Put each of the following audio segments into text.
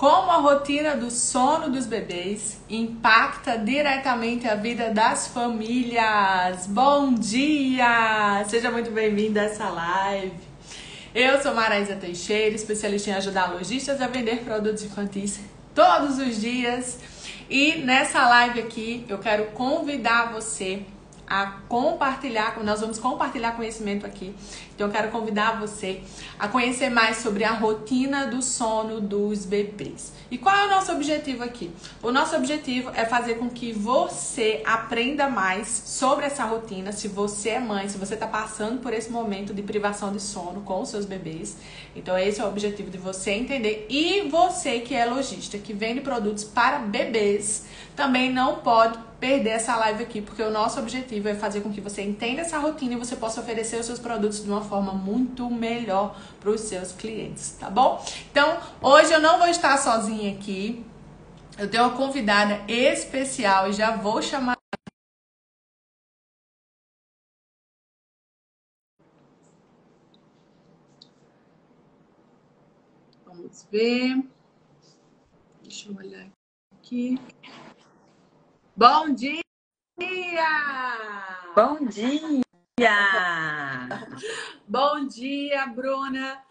Como a rotina do sono dos bebês impacta diretamente a vida das famílias. Bom dia! Seja muito bem-vindo a essa live. Eu sou Maraísa Teixeira, especialista em ajudar lojistas a vender produtos infantis todos os dias. E nessa live aqui eu quero convidar você a compartilhar, nós vamos compartilhar conhecimento aqui. Então eu quero convidar você a conhecer mais sobre a rotina do sono dos bebês. E qual é o nosso objetivo aqui? O nosso objetivo é fazer com que você aprenda mais sobre essa rotina. Se você é mãe, se você está passando por esse momento de privação de sono com os seus bebês, então esse é o objetivo de você entender. E você que é lojista, que vende produtos para bebês, também não pode perder essa live aqui, porque o nosso objetivo é fazer com que você entenda essa rotina e você possa oferecer os seus produtos de uma forma muito melhor para os seus clientes, tá bom? Então, hoje eu não vou estar sozinha aqui, eu tenho uma convidada especial e já vou chamar. Vamos ver. Deixa eu olhar aqui. Bom dia! Bom dia! Bom dia, Bruna!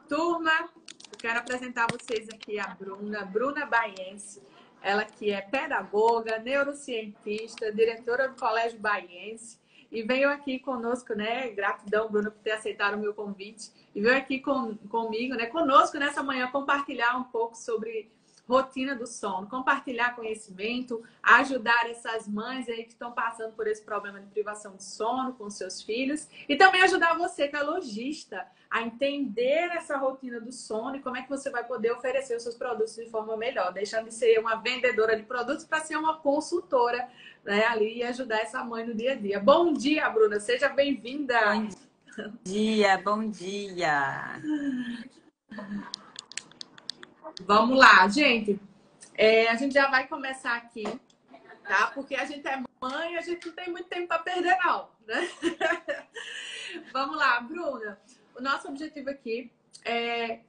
Turma, eu quero apresentar a vocês aqui a Bruna Baiense. Ela que é pedagoga, neurocientista, diretora do Colégio Baiense e veio aqui conosco, né? Gratidão, Bruna, por ter aceitado o meu convite. E veio aqui comigo, né? Conosco nessa manhã compartilhar um pouco sobre rotina do sono, compartilhar conhecimento, ajudar essas mães aí que estão passando por esse problema de privação de sono com seus filhos e também ajudar você que é lojista a entender essa rotina do sono e como é que você vai poder oferecer os seus produtos de forma melhor, deixando de ser uma vendedora de produtos para ser uma consultora, né, ali e ajudar essa mãe no dia a dia. Bom dia, Bruna, seja bem-vinda. Bom dia, bom dia. Vamos lá, gente. A gente já vai começar aqui, tá? Porque a gente é mãe, a gente não tem muito tempo para perder, não, né? Vamos lá, Bruna. O nosso objetivo aqui é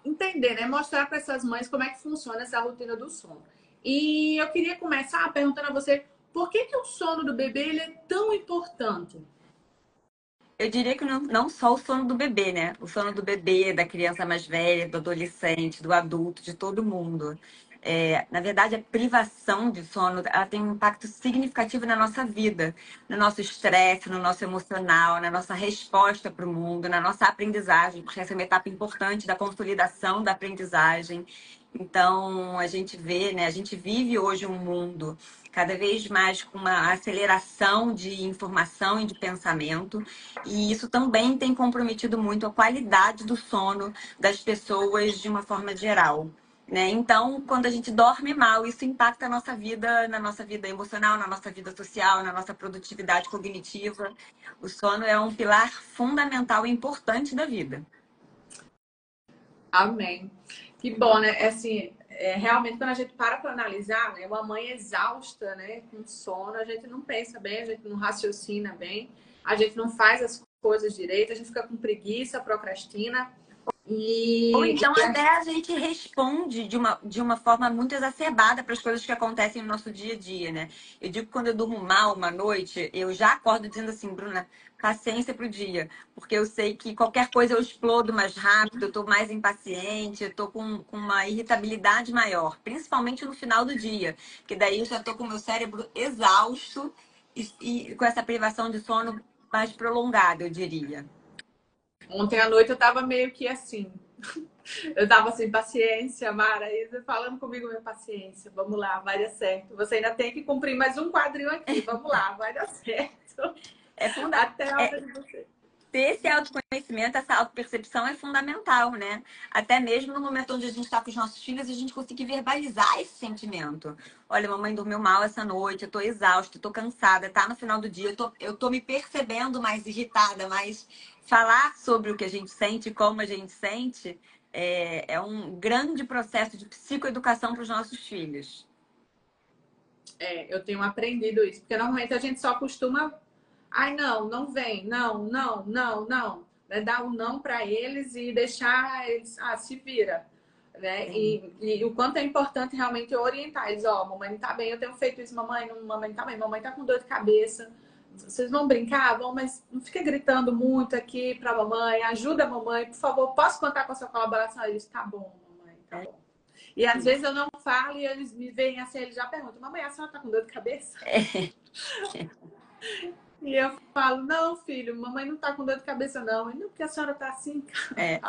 entender, né? Mostrar para essas mães como é que funciona essa rotina do sono. E eu queria começar perguntando a você por que o sono do bebê ele é tão importante? Eu diria que não só o sono do bebê, né? O sono do bebê, da criança mais velha, do adolescente, do adulto, de todo mundo. Na verdade, a privação de sono, ela tem um impacto significativo na nossa vida, no nosso estresse, no nosso emocional, na nossa resposta para o mundo, na nossa aprendizagem, porque essa é uma etapa importante da consolidação da aprendizagem. Então, a gente vê, né? A gente vive hoje um mundo cada vez mais com uma aceleração de informação e de pensamento, e isso também tem comprometido muito a qualidade do sono das pessoas de uma forma geral. Né? Então, quando a gente dorme mal, isso impacta a nossa vida, na nossa vida emocional, na nossa vida social, na nossa produtividade cognitiva. O sono é um pilar fundamental e importante da vida. Amém. Que bom, né? Assim, realmente, quando a gente para analisar, né? Uma mãe exausta, né? Com sono, a gente não pensa bem, a gente não raciocina bem, a gente não faz as coisas direito, a gente fica com preguiça, procrastina. Ou então até a gente responde de uma forma muito exacerbada para as coisas que acontecem no nosso dia a dia, né? Eu digo que quando eu durmo mal uma noite, eu já acordo dizendo assim, Bruna, paciência pro dia. Porque eu sei que qualquer coisa eu explodo mais rápido, eu tô mais impaciente, eu tô com uma irritabilidade maior, principalmente no final do dia. Porque daí eu já tô com o meu cérebro exausto e com essa privação de sono mais prolongada, eu diria. Ontem à noite eu tava meio que assim. Eu tava sem paciência, Maraísa, falando comigo, minha paciência. Vamos lá, vai dar certo. Você ainda tem que cumprir mais um quadrinho aqui. Vamos lá, vai dar certo. Até a hora de você. Ter esse autoconhecimento, essa autopercepção é fundamental, né? Até mesmo no momento onde a gente está com os nossos filhos, a gente conseguir verbalizar esse sentimento. Olha, mamãe dormiu mal essa noite, eu tô exausta, eu tô cansada, tá no final do dia, eu tô me percebendo mais irritada, mas falar sobre o que a gente sente, como a gente sente, é um grande processo de psicoeducação para os nossos filhos. Eu tenho aprendido isso, porque normalmente a gente só costuma... Ai, não vem, não. Dar um não para eles e deixar eles... se vira. né? Sim. E o quanto é importante realmente orientar eles, ó, mamãe não tá bem, eu tenho feito isso, mamãe não tá bem, mamãe tá com dor de cabeça. Vocês vão brincar, vão, mas não fica gritando muito aqui pra mamãe, ajuda a mamãe, por favor, posso contar com a sua colaboração? Eles, tá bom, mamãe, tá bom. E às vezes eu não falo e eles me veem assim, eles já perguntam, mamãe, a senhora tá com dor de cabeça? É. E eu falo, não, filho, mamãe não tá com dor de cabeça, não. E não, porque a senhora tá assim, É.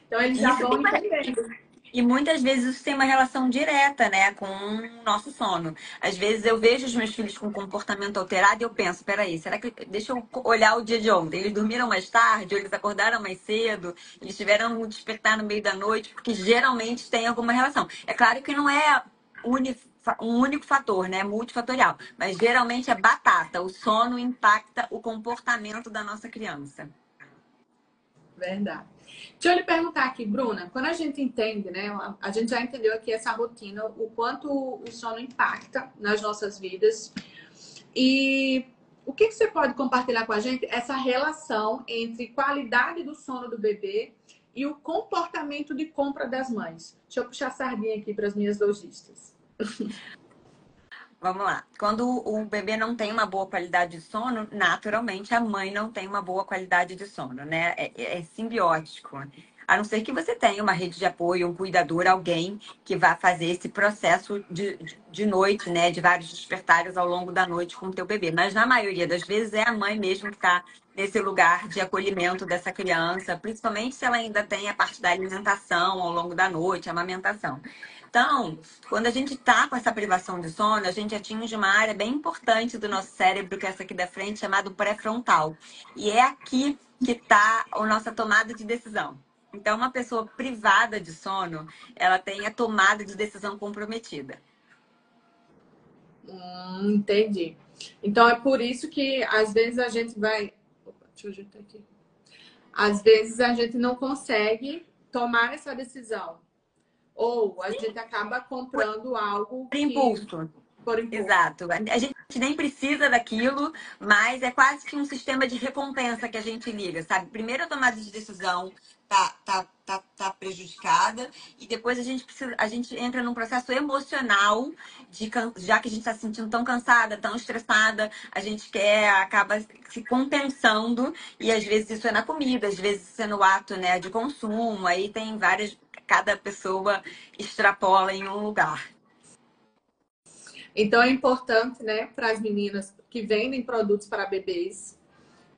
então eles E já isso tem vão entendendo. E muitas vezes isso tem uma relação direta, né, com o nosso sono. Às vezes eu vejo os meus filhos com comportamento alterado e eu penso, peraí, será que deixa eu olhar o dia de ontem? Eles dormiram mais tarde, ou eles acordaram mais cedo, eles tiveram um despertar no meio da noite, porque geralmente tem alguma relação. É claro que não é um único fator, né, multifatorial, mas geralmente é batata. O sono impacta o comportamento da nossa criança. Verdade. Deixa eu lhe perguntar aqui, Bruna, quando a gente entende, né? A gente já entendeu aqui essa rotina, o quanto o sono impacta nas nossas vidas. E o que você pode compartilhar com a gente? Essa relação entre qualidade do sono do bebê e o comportamento de compra das mães. Deixa eu puxar a sardinha aqui para as minhas lojistas. Vamos lá. Quando o bebê não tem uma boa qualidade de sono, naturalmente a mãe não tem uma boa qualidade de sono, né? É simbiótico. A não ser que você tenha uma rede de apoio, um cuidador, alguém que vá fazer esse processo de noite, né? De vários despertares ao longo da noite com o teu bebê. Mas na maioria das vezes é a mãe mesmo que está nesse lugar de acolhimento dessa criança, principalmente se ela ainda tem a parte da alimentação ao longo da noite, a amamentação. Então, quando a gente está com essa privação de sono, a gente atinge uma área bem importante do nosso cérebro, que é essa aqui da frente, chamado pré-frontal. E é aqui que está a nossa tomada de decisão. Então, uma pessoa privada de sono, ela tem a tomada de decisão comprometida. Entendi. Então é por isso que às vezes a gente vai. Opa, deixa eu ajeitar aqui. Às vezes a gente não consegue tomar essa decisão. Ou a gente acaba comprando algo Por que impulso. por impulso. Exato. A gente nem precisa daquilo, mas é quase que um sistema de recompensa que a gente liga, sabe? Primeiro a tomada de decisão tá prejudicada e depois a gente entra num processo emocional já que a gente está se sentindo tão cansada, tão estressada, a gente acaba se compensando e às vezes isso é na comida, às vezes isso é no ato, né, de consumo, aí tem cada pessoa extrapola em um lugar. Então é importante, né, para as meninas que vendem produtos para bebês,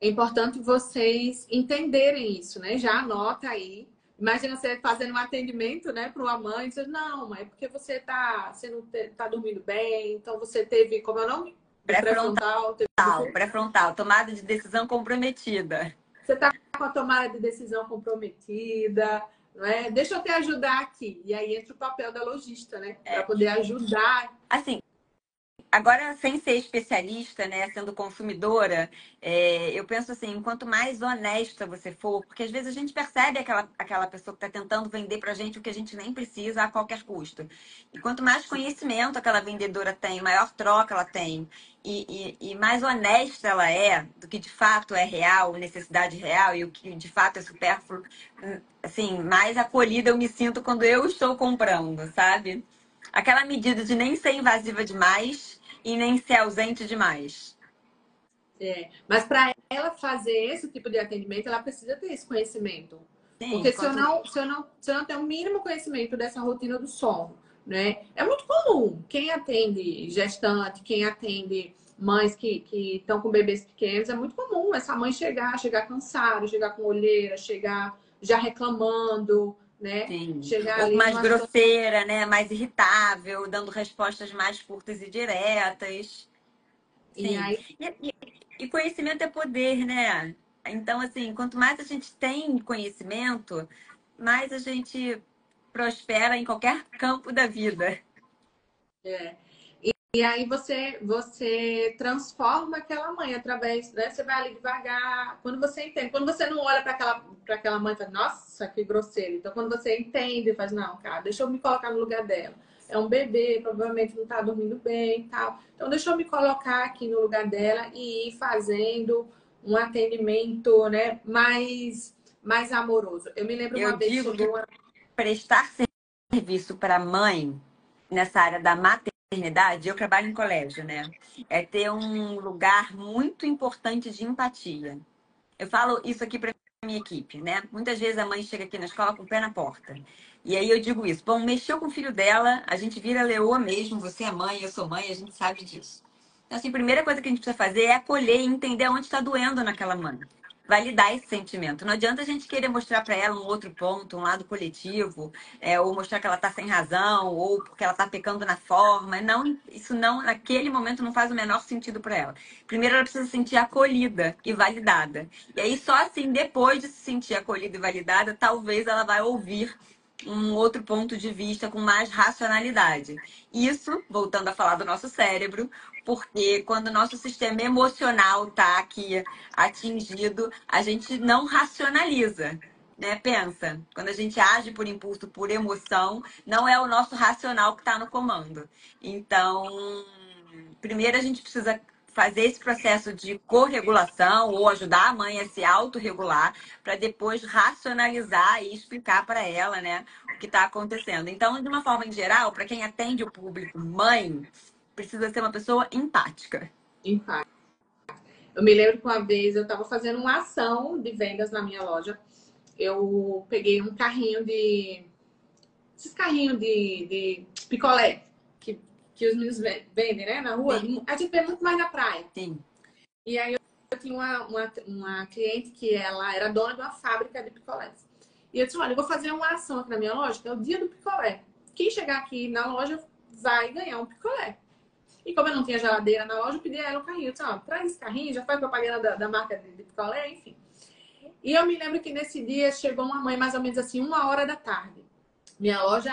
é importante vocês entenderem isso, né? Já anota aí. Imagina você fazendo um atendimento, né, para uma mãe, diz, não, é porque você não tá dormindo bem, então você teve, como é o nome? Do Pré-frontal, pré-frontal, teve o quê? pré-frontal, tomada de decisão comprometida. Você tá com a tomada de decisão comprometida, não é? Deixa eu te ajudar aqui. E aí entra o papel da lojista, né? Para É, poder ajudar. assim, agora, sem ser especialista, né, sendo consumidora, eu penso assim, quanto mais honesta você for, porque às vezes a gente percebe aquela pessoa que está tentando vender para a gente o que a gente nem precisa a qualquer custo. E quanto mais conhecimento aquela vendedora tem, maior troca ela tem, e mais honesta ela é do que de fato é real, necessidade real, e o que de fato é supérfluo, assim, mais acolhida eu me sinto quando eu estou comprando, sabe? Aquela medida de nem ser invasiva demais e nem ser ausente demais. Mas para ela fazer esse tipo de atendimento, ela precisa ter esse conhecimento. Sim, Porque se eu não tenho o mínimo conhecimento dessa rotina do sono, né? É muito comum. Quem atende gestante, quem atende mães que estão com bebês pequenos, é muito comum essa mãe chegar cansada, chegar com olheira, chegar já reclamando, né? sim. Chegar Ou ali mais numa situação. grosseira, né? Mais irritável, dando respostas mais curtas e diretas. E Sim. aí E conhecimento é poder, né? Então, assim, quanto mais a gente tem conhecimento, mais a gente prospera em qualquer campo da vida. é, E aí você transforma aquela mãe através, né? Você vai ali devagar. Quando você entende, quando você não olha para aquela mãe e fala, nossa, que grosseiro. Então, quando você entende, faz, não, cara, deixa eu me colocar no lugar dela. É um bebê, provavelmente não tá dormindo bem e tal. Então, deixa eu me colocar aqui no lugar dela e ir fazendo um atendimento, né, mais amoroso. Eu me lembro Eu uma vez digo que chegou uma. prestar serviço para mãe nessa área da maternidade, eu trabalho em colégio, né? É ter um lugar muito importante de empatia. Eu falo isso aqui para minha equipe, né? Muitas vezes a mãe chega aqui na escola com o pé na porta. E aí eu digo isso: bom, mexeu com o filho dela, a gente vira leoa mesmo, você é mãe, eu sou mãe, a gente sabe disso. Então, assim, a primeira coisa que a gente precisa fazer é acolher e entender onde está doendo naquela mãe. Validar esse sentimento. Não adianta a gente querer mostrar para ela um outro ponto, um lado coletivo, ou mostrar que ela está sem razão, ou porque ela está pecando na forma. Não, isso não, naquele momento não faz o menor sentido para ela. Primeiro ela precisa se sentir acolhida e validada. E aí só assim, depois de se sentir acolhida e validada, talvez ela vai ouvir um outro ponto de vista com mais racionalidade. Isso, voltando a falar do nosso cérebro, porque quando o nosso sistema emocional está aqui atingido, a gente não racionaliza. Né? Pensa, quando a gente age por impulso, por emoção, não é o nosso racional que está no comando. Então, primeiro a gente precisa fazer esse processo de corregulação ou ajudar a mãe a se autorregular para depois racionalizar e explicar para ela, né, o que está acontecendo. Então, de uma forma em geral, para quem atende o público mãe, precisa ser uma pessoa empática. Empática. Eu me lembro que uma vez eu estava fazendo uma ação de vendas na minha loja. Eu peguei um carrinho de... Esses carrinhos de picolé que os meninos vendem, né, na rua. Sim. A gente vê muito mais na praia. Sim. E aí eu tinha uma cliente que ela era dona de uma fábrica de picolés. E eu disse, olha, eu vou fazer uma ação aqui na minha loja, que é o dia do picolé. Quem chegar aqui na loja vai ganhar um picolé. E como eu não tinha geladeira na loja, eu pedi a ela um carrinho. Eu disse, ó, traz esse carrinho, já faz propaganda da marca de picolé, enfim. E eu me lembro que nesse dia chegou uma mãe mais ou menos assim, 1h da tarde. Minha loja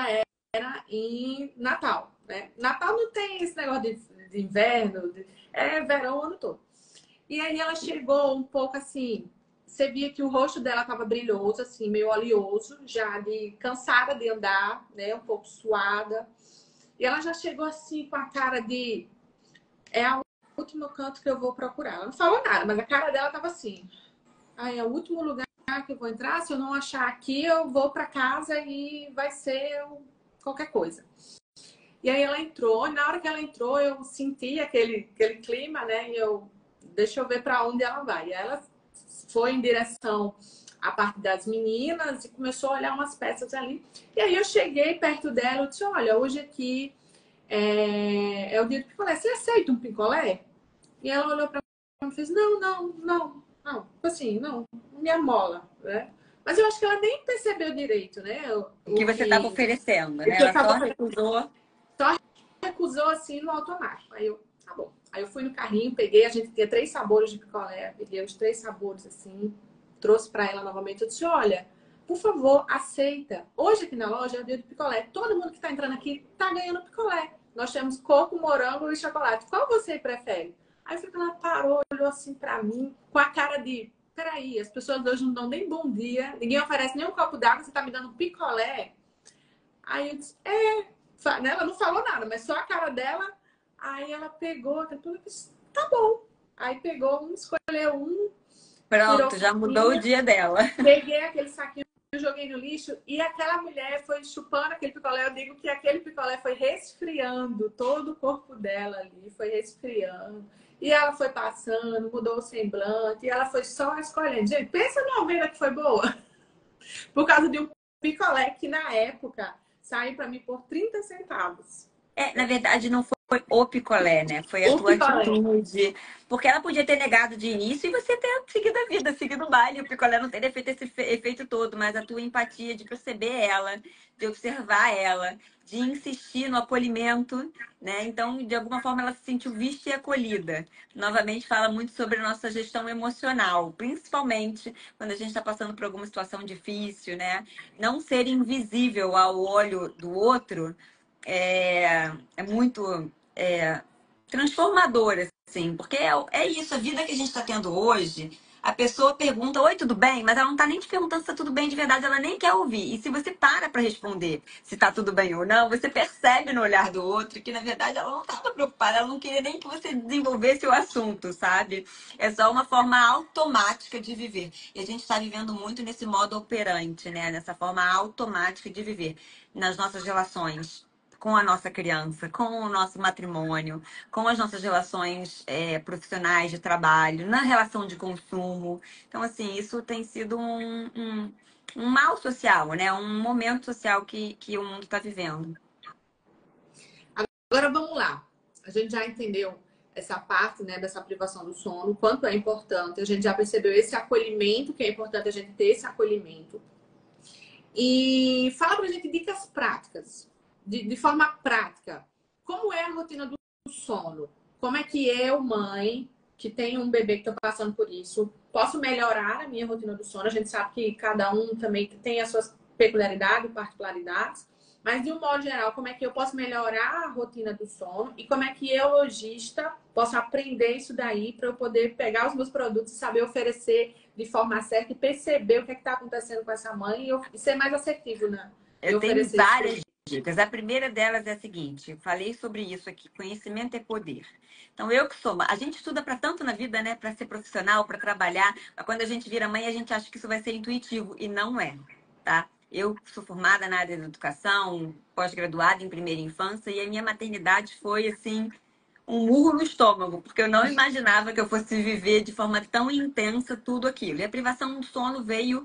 era em Natal, né? Natal não tem esse negócio de inverno, é verão o ano todo. E aí ela chegou um pouco assim, você via que o rosto dela estava brilhoso, assim, meio oleoso, já de cansada de andar, né? Um pouco suada. E ela já chegou assim com a cara de é o último canto que eu vou procurar. Ela não falou nada, mas a cara dela estava assim. Aí é o último lugar que eu vou entrar, se eu não achar aqui, eu vou para casa e vai ser qualquer coisa. E aí ela entrou, e na hora que ela entrou, eu senti aquele clima, né? E deixa eu ver para onde ela vai. E ela foi em direção à parte das meninas e começou a olhar umas peças ali. E aí eu cheguei perto dela e disse, olha, hoje aqui é o dia do picolé. Você aceita um picolé? E ela olhou para mim e fez, não. Assim, não me amola, né? Mas eu acho que ela nem percebeu direito, né? O que você estava oferecendo, né? Ela só recusou. Só recusou assim no automático. Aí eu, tá bom. Aí eu fui no carrinho, peguei, a gente tinha 3 sabores de picolé, peguei os 3 sabores assim, trouxe para ela novamente. Eu disse, olha, por favor, aceita. Hoje aqui na loja é o dia do picolé. Todo mundo que tá entrando aqui tá ganhando picolé. Nós temos coco, morango e chocolate. Qual você prefere? Aí ela parou, olhou assim para mim, com a cara de, peraí, as pessoas hoje não dão nem bom dia, ninguém oferece nem um copo d'água, você tá me dando picolé? Aí eu disse, ela não falou nada, mas só a cara dela. Aí ela pegou, tá bom. Aí pegou um, escolheu um. Pronto, já mudou o dia dela. Peguei aquele saquinho, joguei no lixo e aquela mulher foi chupando aquele picolé. Eu digo que aquele picolé foi resfriando todo o corpo dela ali, foi resfriando. E ela foi passando, mudou o semblante, e ela foi só escolhendo. Gente, pensa numa venda que foi boa. Por causa de um picolé que na época saiu para mim por 30 centavos. Na verdade, não foi o picolé, né? Foi a tua atitude. Porque ela podia ter negado de início e você ter seguido a vida, seguido o baile. O picolé não teria feito esse efeito todo, mas a tua empatia de perceber ela, de observar ela, de insistir no acolhimento, né? Então, de alguma forma, ela se sentiu vista e acolhida. Novamente, fala muito sobre a nossa gestão emocional, principalmente quando a gente está passando por alguma situação difícil, né? Não ser invisível ao olho do outro é muito transformador, assim, porque é isso, a vida que a gente está tendo hoje, a pessoa pergunta, oi, tudo bem? Mas ela não tá nem te perguntando se tá tudo bem de verdade, ela nem quer ouvir. E se você para responder se tá tudo bem ou não, você percebe no olhar do outro que, na verdade, ela não tava preocupada, ela não queria nem que você desenvolvesse o assunto, sabe? É só uma forma automática de viver. E a gente está vivendo muito nesse modo operante, né? Nessa forma automática de viver nas nossas relações com a nossa criança, com o nosso matrimônio, com as nossas relações profissionais de trabalho, na relação de consumo. Então, assim, isso tem sido um mal social, né? Um momento social que o mundo está vivendo. Agora vamos lá. A gente já entendeu essa parte, né, dessa privação do sono, quanto é importante. A gente já percebeu esse acolhimento, que é importante a gente ter esse acolhimento. E fala pra gente dicas práticas, de forma prática. Como é a rotina do sono? Como é que eu, mãe, que tem um bebê que está passando por isso, posso melhorar a minha rotina do sono? A gente sabe que cada um também tem as suas peculiaridades, particularidades. Mas, de um modo geral, como é que eu posso melhorar a rotina do sono? E como é que eu, lojista, posso aprender isso daí para eu poder pegar os meus produtos e saber oferecer de forma certa e perceber o que é está acontecendo com essa mãe e ser mais assertivo, né? E Eu tenho oferecer isso. várias dicas. A primeira delas é a seguinte: eu falei sobre isso aqui. Conhecimento é poder. Então, eu que sou. A gente estuda para tanto na vida, né? Para ser profissional, para trabalhar. Mas quando a gente vira mãe, a gente acha que isso vai ser intuitivo. E não é, tá? Eu sou formada na área da educação, pós-graduada em primeira infância, e a minha maternidade foi assim um murro no estômago, porque eu não imaginava que eu fosse viver de forma tão intensa tudo aquilo. E a privação do sono veio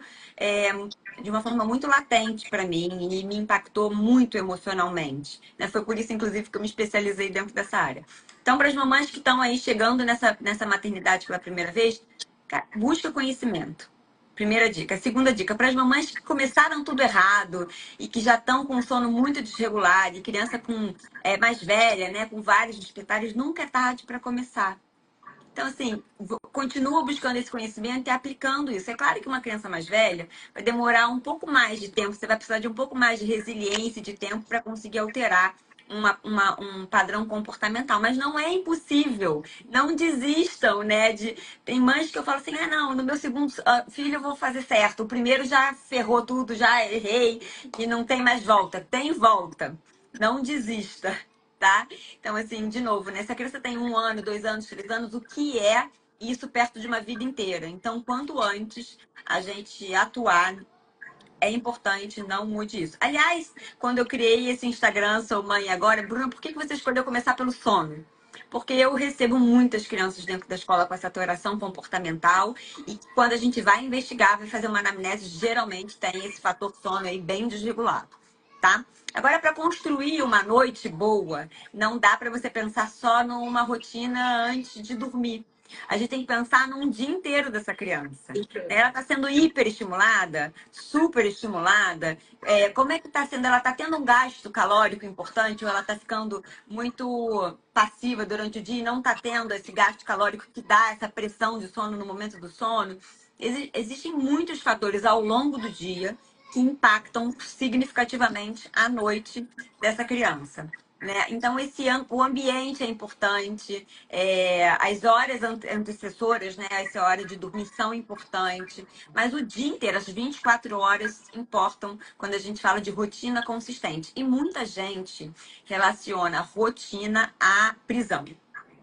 de uma forma muito latente para mim e me impactou muito emocionalmente, né? Foi por isso, inclusive, que eu me especializei dentro dessa área. Então, para as mamães que estão aí chegando nessa maternidade pela primeira vez, cara, busca conhecimento. Primeira dica. Segunda dica, para as mamães que começaram tudo errado e que já estão com sono muito desregular, e criança mais velha, né, com vários despertares, nunca é tarde para começar. Então, assim, continua buscando esse conhecimento e aplicando isso. É claro que uma criança mais velha vai demorar um pouco mais de tempo, você vai precisar de um pouco mais de resiliência e de tempo para conseguir alterar um padrão comportamental, mas não é impossível. Não desistam, né? Tem mães que eu falo assim: ah, não, no meu segundo filho eu vou fazer certo. O primeiro já ferrou tudo, já errei e não tem mais volta. Tem volta. Não desista, tá? Então, assim, de novo, né? Se a criança tem 1 ano, 2 anos, 3 anos, o que é isso perto de uma vida inteira? Então, quanto antes a gente atuar, é importante, não mude isso. Aliás, quando eu criei esse Instagram, Sou Mãe Agora, Bruna, por que você escolheu começar pelo sono? Porque eu recebo muitas crianças dentro da escola com essa alteração comportamental e quando a gente vai investigar, vai fazer uma anamnese, geralmente tem esse fator sono aí bem desregulado, tá? Agora, para construir uma noite boa, não dá para você pensar só numa rotina antes de dormir. A gente tem que pensar num dia inteiro dessa criança. Ela está sendo hiperestimulada, super estimulada. Como é que está sendo? Ela está tendo um gasto calórico importante ou ela está ficando muito passiva durante o dia e não está tendo esse gasto calórico que dá essa pressão de sono no momento do sono? Existem muitos fatores ao longo do dia que impactam significativamente a noite dessa criança. Né? Então, o ambiente é importante, as horas antecessoras, né? Essa hora de dormir são importantes, mas o dia inteiro, as 24 horas, importam quando a gente fala de rotina consistente. E muita gente relaciona rotina à prisão.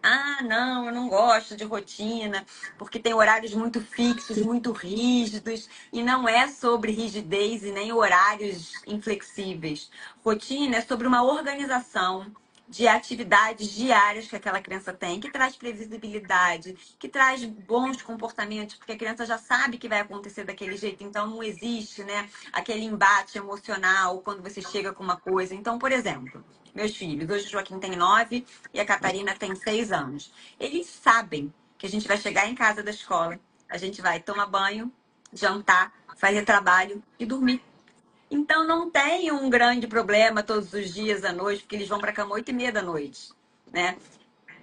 Ah, não, eu não gosto de rotina, porque tem horários muito fixos, muito rígidos, e não é sobre rigidez e nem horários inflexíveis. Rotina é sobre uma organização de atividades diárias que aquela criança tem, que traz previsibilidade, que traz bons comportamentos, porque a criança já sabe que vai acontecer daquele jeito, então não existe, né, aquele embate emocional quando você chega com uma coisa. Então, por exemplo, meus filhos, hoje o Joaquim tem 9 e a Catarina tem 6 anos. Eles sabem que a gente vai chegar em casa da escola, a gente vai tomar banho, jantar, fazer trabalho e dormir. Então não tem um grande problema todos os dias à noite, porque eles vão para a cama 8h30 da noite, né?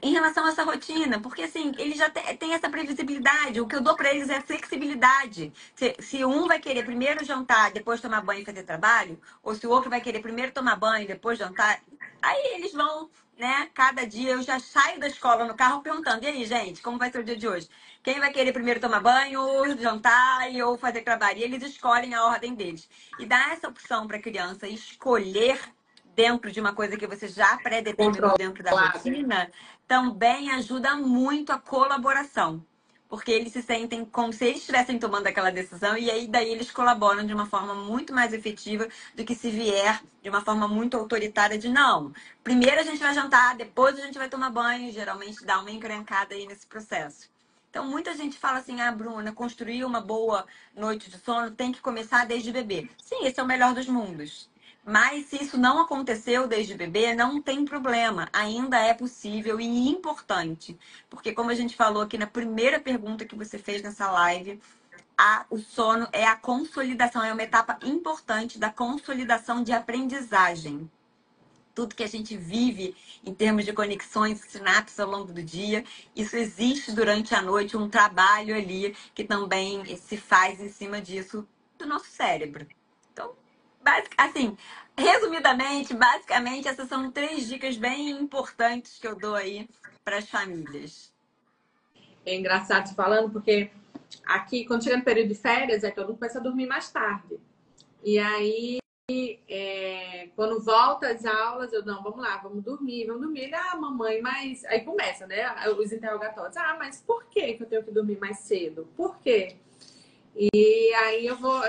Em relação a essa rotina, porque assim, eles já têm essa previsibilidade. O que eu dou para eles é flexibilidade. Se um vai querer primeiro jantar, depois tomar banho e fazer trabalho, ou se o outro vai querer primeiro tomar banho e depois jantar, aí eles vão né? Cada dia eu já saio da escola no carro perguntando: e aí, gente, como vai ser o dia de hoje? Quem vai querer primeiro tomar banho, jantar ou fazer trabalho? E eles escolhem a ordem deles. E dá essa opção para a criança escolher dentro de uma coisa que você já pré-determinou dentro da Controlado. rotina, também ajuda muito a colaboração. Porque eles se sentem como se eles estivessem tomando aquela decisão e aí daí eles colaboram de uma forma muito mais efetiva do que se vier de uma forma muito autoritária de não. Primeiro a gente vai jantar, depois a gente vai tomar banho, geralmente dá uma encrencada aí nesse processo. Então muita gente fala assim: ah, Bruna, construir uma boa noite de sono tem que começar desde bebê. Sim, esse é o melhor dos mundos. Mas se isso não aconteceu desde bebê, não tem problema. Ainda é possível e importante. Porque como a gente falou aqui na primeira pergunta que você fez nessa live, o sono é a consolidação, é uma etapa importante da consolidação de aprendizagem. Tudo que a gente vive em termos de conexões, sinapses ao longo do dia, isso existe durante a noite, um trabalho ali que também se faz em cima disso do nosso cérebro. Então, assim, resumidamente, basicamente, essas são 3 dicas bem importantes que eu dou aí para as famílias. É engraçado você falando, porque aqui, quando chega no período de férias, aí todo mundo começa a dormir mais tarde. E aí, quando volta às aulas, eu, não, vamos lá, vamos dormir, vamos dormir. Ele, ah, mamãe, mas... Aí começa, né, os interrogatórios. Ah, mas por que que eu tenho que dormir mais cedo? Por quê? E aí eu vou...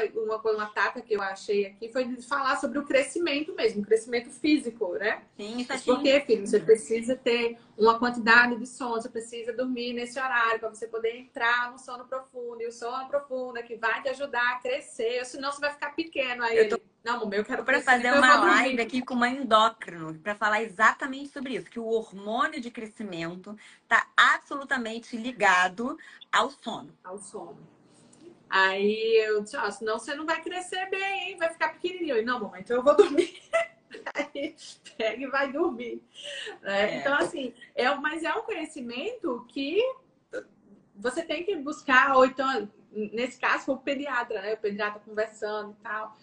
Uma taca que eu achei aqui foi de falar sobre o crescimento mesmo, o crescimento físico, né? Sim, isso Por assim. quê, filho? Você precisa ter uma quantidade de sono, você precisa dormir nesse horário para você poder entrar no sono profundo. E o sono profundo é que vai te ajudar a crescer, senão você vai ficar pequeno. Aí Eu tô ele, não, mamãe, eu quero para crescer, fazer então eu uma vou live dormir. aqui com uma endócrino para falar exatamente sobre isso, que o hormônio de crescimento está absolutamente ligado ao sono. Ao sono. Aí eu disse, ó, senão você não vai crescer bem, hein? Vai ficar pequenininho. Ele, não, mamãe, então eu vou dormir. Aí pega e vai dormir. Então, assim, mas é um conhecimento que você tem que buscar, ou então, nesse caso, foi o pediatra, né? O pediatra conversando e tal.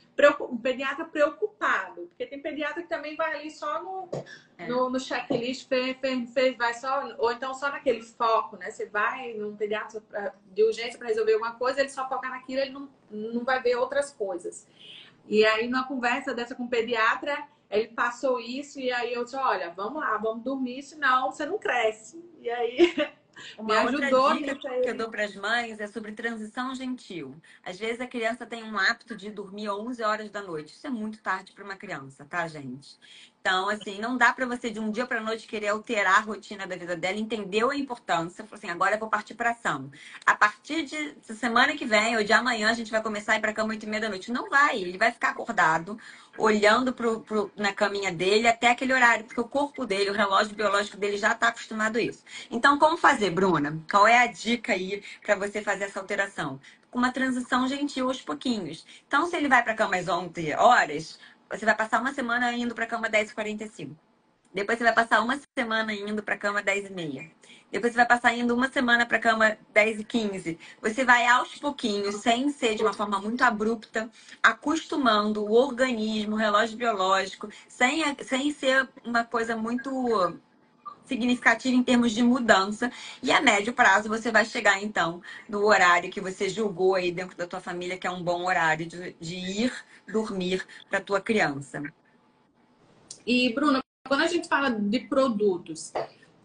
Um pediatra preocupado, porque tem pediatra que também vai ali só no checklist, fez, vai só, ou então só naquele foco, né? Você vai num pediatra de urgência para resolver uma coisa, ele só focar naquilo, ele não vai ver outras coisas. E aí, numa conversa dessa com o pediatra, ele passou isso, e aí eu disse, olha, vamos lá, vamos dormir, senão você não cresce. E aí me Uma outra ajudou dica nisso que eu aí. dou para as mães é sobre transição gentil. Às vezes a criança tem um hábito de dormir 11 horas da noite. Isso é muito tarde para uma criança, tá, gente? Então, assim, não dá para você de um dia para a noite querer alterar a rotina da vida dela, entendeu a importância, falou assim, agora eu vou partir para ação. A partir de semana que vem ou de amanhã a gente vai começar a ir para a cama 8h30 da noite. Não vai, ele vai ficar acordado, olhando na caminha dele até aquele horário, porque o corpo dele, o relógio biológico dele já está acostumado a isso. Então, como fazer, Bruna? Qual é a dica aí para você fazer essa alteração? Com uma transição gentil aos pouquinhos. Então, se ele vai para a cama às 11 horas, você vai passar uma semana indo para a cama 10h45. Depois você vai passar uma semana indo para a cama 10h30. Depois você vai passar indo uma semana para a cama 10h15. Você vai aos pouquinhos, sem ser de uma forma muito abrupta, acostumando o organismo, o relógio biológico, sem ser uma coisa muito significativa em termos de mudança. E a médio prazo você vai chegar, então, no horário que você julgou aí dentro da tua família, que é um bom horário de ir dormir para tua criança. E, Bruna, quando a gente fala de produtos,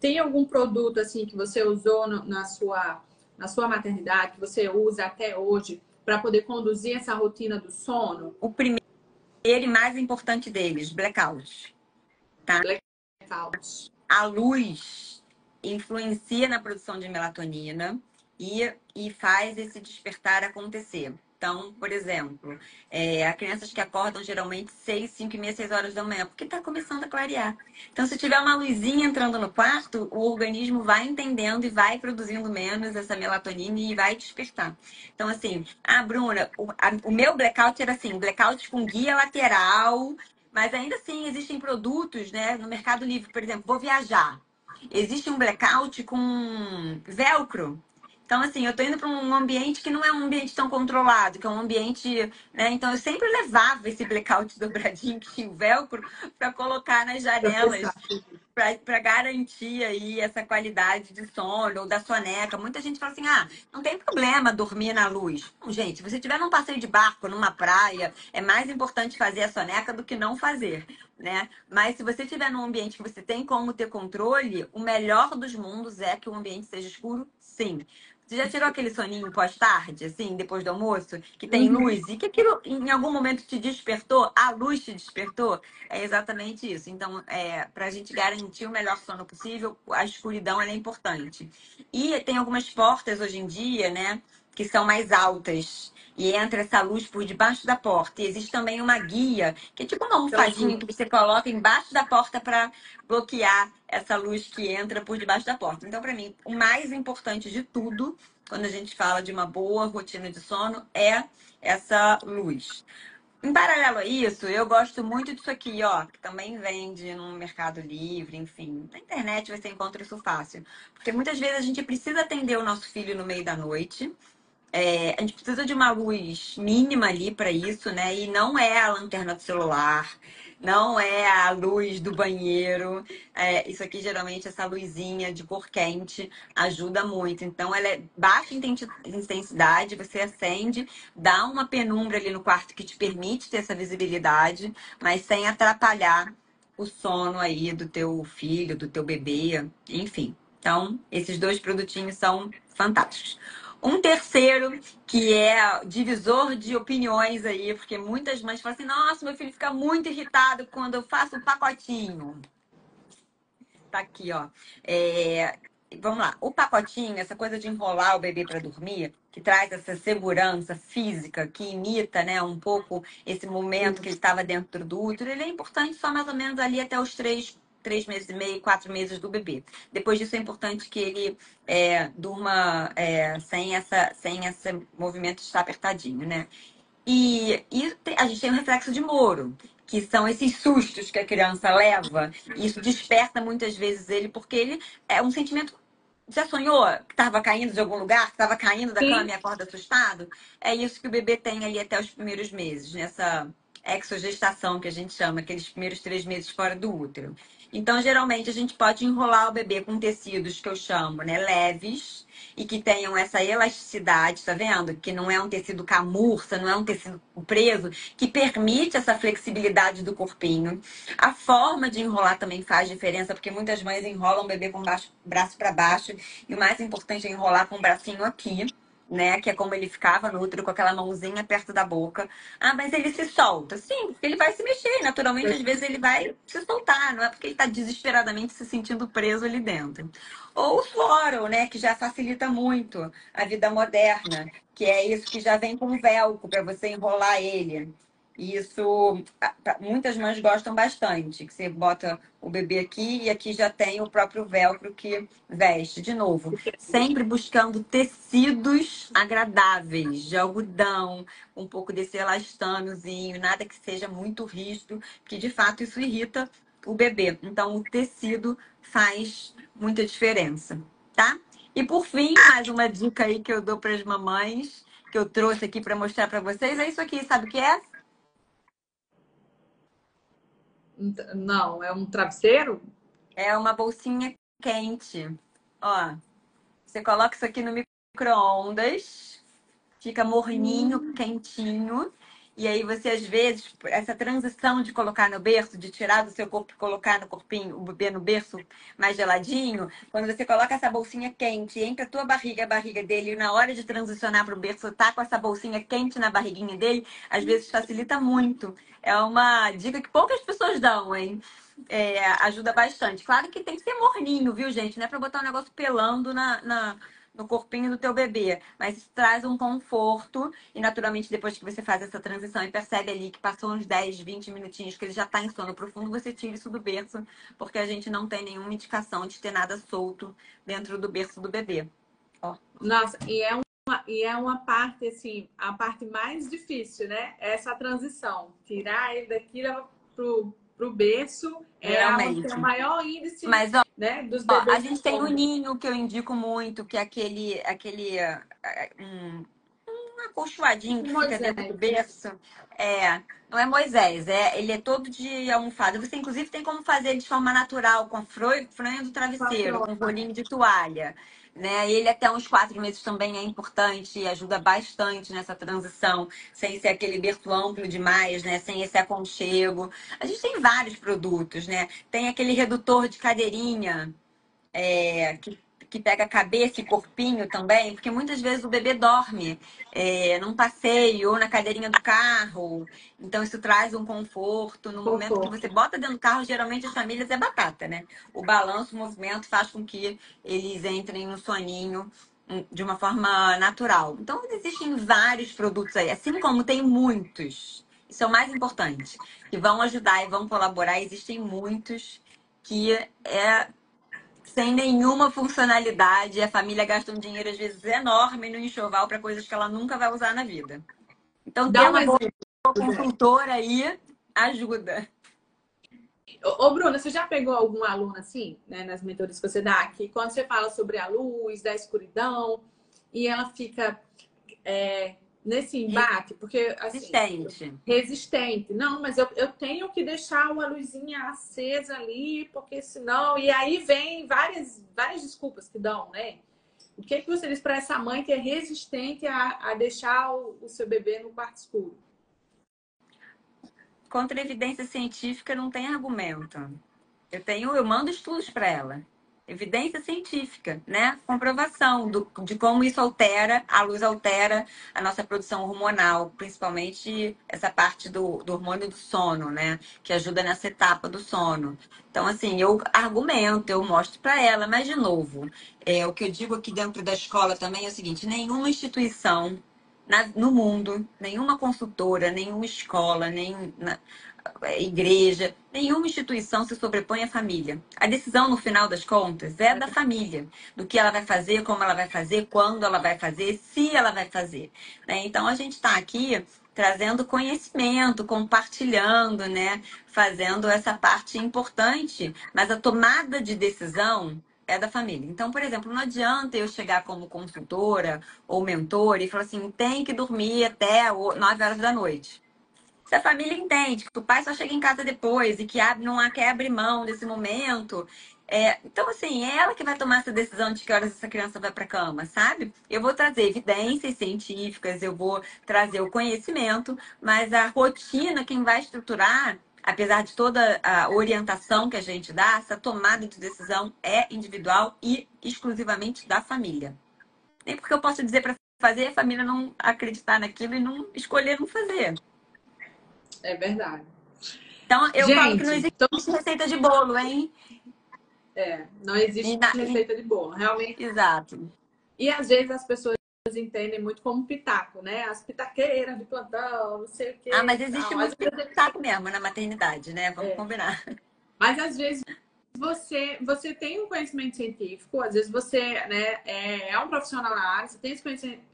tem algum produto assim que você usou na sua maternidade, que você usa até hoje, para poder conduzir essa rotina do sono? O primeiro e mais importante deles, blackout. Tá? Blackout. A luz influencia na produção de melatonina e faz esse despertar acontecer. Então, por exemplo, há crianças que acordam geralmente 6, 5 e meia, 6 horas da manhã, porque está começando a clarear. Então, se tiver uma luzinha entrando no quarto, o organismo vai entendendo e vai produzindo menos essa melatonina e vai despertar. Então, assim, Bruna, o meu blackout era assim, blackout com guia lateral, mas ainda assim existem produtos, né, no Mercado Livre, por exemplo, vou viajar. Existe um blackout com velcro. Então, assim, eu tô indo para um ambiente que não é um ambiente tão controlado, que é um ambiente, né? Então, eu sempre levava esse blackout dobradinho que tinha o velcro para colocar nas Para janelas fechar. para garantir aí essa qualidade de sono ou da soneca. Muita gente fala assim: ah, não tem problema dormir na luz. Não, gente, se você estiver num passeio de barco, numa praia, é mais importante fazer a soneca do que não fazer, né? Mas se você estiver num ambiente que você tem como ter controle, o melhor dos mundos é que o ambiente seja escuro, sim. Você já tirou aquele soninho pós-tarde, assim, depois do almoço, que tem Uhum. luz e que aquilo em algum momento te despertou? A luz te despertou? É exatamente isso. Então, para a gente garantir o melhor sono possível, a escuridão ela é importante. E tem algumas portas hoje em dia, né, que são mais altas. E entra essa luz por debaixo da porta. E existe também uma guia, que é tipo uma almofadinha que você coloca embaixo da porta para bloquear essa luz que entra por debaixo da porta. Então, para mim, o mais importante de tudo, quando a gente fala de uma boa rotina de sono, é essa luz. Em paralelo a isso, eu gosto muito disso aqui, ó, que também vende no Mercado Livre, enfim. Na internet você encontra isso fácil. Porque muitas vezes a gente precisa atender o nosso filho no meio da noite. A gente precisa de uma luz mínima ali para isso, né? E não é a lanterna do celular, não é a luz do banheiro. Isso aqui, geralmente, essa luzinha de cor quente ajuda muito. Então, ela é baixa intensidade, você acende, dá uma penumbra ali no quarto que te permite ter essa visibilidade, mas sem atrapalhar o sono aí do teu filho, do teu bebê, enfim. Então, esses dois produtinhos são fantásticos. Um terceiro, que é divisor de opiniões aí, porque muitas mães falam assim: nossa, meu filho fica muito irritado quando eu faço um pacotinho. Tá aqui, ó. É, Vamos lá. O pacotinho, essa coisa de enrolar o bebê para dormir, que traz essa segurança física, que imita, né, um pouco esse momento que ele estava dentro do útero, ele é importante só mais ou menos ali até os 3 meses e meio, 4 meses do bebê. Depois disso, é importante que ele durma sem esse movimento de estar apertadinho, né? E a gente tem um reflexo de Moro, que são esses sustos que a criança leva. E isso desperta muitas vezes ele, porque ele é um sentimento. Já sonhou que estava caindo de algum lugar, que estava caindo da cama Sim. e acorda assustado? É isso que o bebê tem ali até os primeiros meses, nessa exogestação que a gente chama, aqueles primeiros 3 meses fora do útero. Então, geralmente, a gente pode enrolar o bebê com tecidos que eu chamo, né, leves, e que tenham essa elasticidade, tá vendo? Que não é um tecido camurça, não é um tecido preso, que permite essa flexibilidade do corpinho. A forma de enrolar também faz diferença, porque muitas mães enrolam o bebê com o braço para baixo, e o mais importante é enrolar com o bracinho aqui. Né? Que é como ele ficava no útero com aquela mãozinha perto da boca. Ah, mas ele se solta. Sim, porque ele vai se mexer. Naturalmente, às vezes ele vai se soltar. Não é porque ele está desesperadamente se sentindo preso ali dentro. Ou o Floral, né? Que já facilita muito a vida moderna, que é isso que já vem com velcro para você enrolar ele. E isso muitas mães gostam bastante, que você bota o bebê aqui e aqui já tem o próprio velcro que veste. De novo, sempre buscando tecidos agradáveis, de algodão, um pouco desse elastanozinho, nada que seja muito rígido, que de fato isso irrita o bebê. Então, o tecido faz muita diferença, tá? E por fim, mais uma dica aí que eu dou para as mamães, que eu trouxe aqui para mostrar para vocês, é isso aqui, sabe o que é? Não, é um travesseiro? É uma bolsinha quente. Ó, você coloca isso aqui no micro-ondas, fica morninho, quentinho. E aí você, às vezes, essa transição de colocar no berço, de tirar do seu corpo e colocar no corpinho, o bebê no berço mais geladinho, quando você coloca essa bolsinha quente entre a tua barriga e a barriga dele, e na hora de transicionar para o berço, tá com essa bolsinha quente na barriguinha dele, às vezes facilita muito. É uma dica que poucas pessoas dão, hein? Ajuda bastante. Claro que tem que ser morninho, viu, gente? Não é para botar um negócio pelando no corpinho do teu bebê, mas isso traz um conforto e naturalmente depois que você faz essa transição e percebe ali que passou uns 10, 20 minutinhos que ele já está em sono profundo, você tira isso do berço, porque a gente não tem nenhuma indicação de ter nada solto dentro do berço do bebê. Ó. Nossa, e é uma parte, assim, a parte mais difícil, né? Essa transição. Tirar ele daqui e levar pro berço é a onde tem Realmente. o maior índice, Mas, ó, né, dos a bebês em gente tem o coma. ninho que eu indico muito, que é aquele um acolchoadinho que fica dentro do Moisés, berço. Não é Moisés, ele é todo de almofada. Você, inclusive, tem como fazer ele de forma natural, com a fronha do travesseiro, com rolinho de toalha. Né? Ele até uns 4 meses também é importante e ajuda bastante nessa transição, sem ser aquele berço amplo demais, né? Sem esse aconchego. A gente tem vários produtos, né? Tem aquele redutor de cadeirinha, que pega a cabeça e corpinho também, porque muitas vezes o bebê dorme num passeio ou na cadeirinha do carro. Então, isso traz um conforto. No momento que você conforto. bota dentro do carro, geralmente as famílias é batata, né? O balanço, o movimento faz com que eles entrem no soninho de uma forma natural. Então, existem vários produtos aí, assim como tem muitos. Isso é o mais importante, que vão ajudar e vão colaborar. Existem muitos que sem nenhuma funcionalidade. A família gasta um dinheiro, às vezes, enorme no enxoval para coisas que ela nunca vai usar na vida. Então, ter Dá um uma boa exemplo. consultora aí ajuda. Ô, Bruna, você já pegou algum aluno assim, né, nas mentorias que você dá aqui, quando você fala sobre a luz, da escuridão, e ela fica nesse embate, porque assim, Resistente. resistente. Não, mas eu tenho que deixar uma luzinha acesa ali, porque senão. E aí vem várias desculpas que dão, né? O que você diz para essa mãe que é resistente a deixar o seu bebê no quarto escuro? Contra a evidência científica não tem argumento. Eu mando estudos para ela. Evidência científica, né? Comprovação de como isso altera, a luz altera a nossa produção hormonal, principalmente essa parte do hormônio do sono, né? Que ajuda nessa etapa do sono. Então, assim, eu argumento, eu mostro para ela, mas, de novo, o que eu digo aqui dentro da escola também é o seguinte: nenhuma instituição no mundo, nenhuma consultora, nenhuma escola, igreja, nenhuma instituição se sobrepõe à família. A decisão, no final das contas, é da família, do que ela vai fazer, como ela vai fazer, quando ela vai fazer, se ela vai fazer. Né? Então, a gente está aqui trazendo conhecimento, compartilhando, né? Fazendo essa parte importante, mas a tomada de decisão é da família. Então, por exemplo, não adianta eu chegar como consultora ou mentor e falar assim, tem que dormir até 9 horas da noite. Se a família entende que o pai só chega em casa depois e que não quer abrir mão desse momento, então, assim, é ela que vai tomar essa decisão de que horas essa criança vai para a cama, sabe? Eu vou trazer evidências científicas, eu vou trazer o conhecimento, mas a rotina, quem vai estruturar, apesar de toda a orientação que a gente dá, essa tomada de decisão é individual e exclusivamente da família. Nem porque eu posso dizer para fazer, a família não acreditar naquilo e não escolher não fazer. É verdade. Então, eu falo que não Gente, existe receita de bolo, hein? não existe E na- e- receita de bolo, realmente. Exato. E às vezes as pessoas entendem muito como pitaco, né? As pitaqueiras de plantão, não sei o que Ah, mas e existe tal. muito pitaco mesmo na maternidade, né? Vamos combinar. Mas às vezes você tem um conhecimento científico, às vezes você, né, é um profissional na área, você tem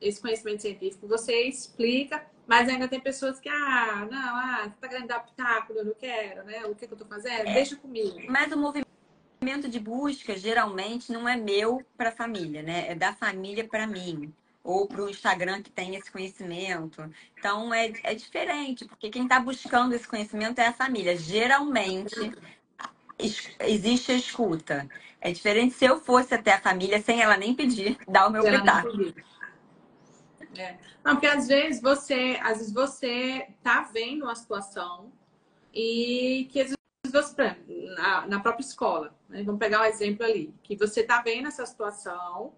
esse conhecimento científico, você explica, mas ainda tem pessoas que, você tá querendo dar pitaco, eu não quero, né? O que eu tô fazendo? Deixa comigo. Mas o movimento de busca, geralmente, não é meu para a família, né? É da família para mim. Ou para o Instagram que tem esse conhecimento. Então, é diferente, porque quem está buscando esse conhecimento é a família. Geralmente, existe a escuta. É diferente se eu fosse até a família sem ela nem pedir, dar o meu Ela nem pitaco. pediu. Não, porque às vezes você tá vendo uma situação e que às vezes você, por exemplo, na própria escola, né? Vamos pegar um exemplo ali, que você tá vendo essa situação,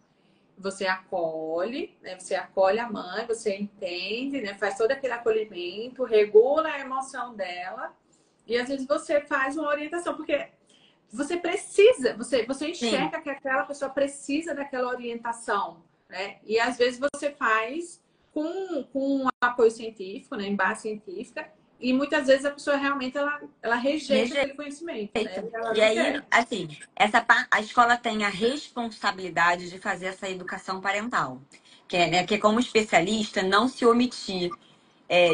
você acolhe, né? Você acolhe a mãe, você entende, né? Faz todo aquele acolhimento, regula a emoção dela e às vezes você faz uma orientação, porque você precisa, você Sim. enxerga que aquela pessoa precisa daquela orientação, né? E às vezes você faz com um apoio científico, né? Em base científica, e muitas vezes a pessoa realmente ela rejeita aquele conhecimento, né? Perfeito. Ela E não aí, quer. assim, a escola tem a responsabilidade de fazer essa educação parental, que é, né, que é como especialista não se omitir.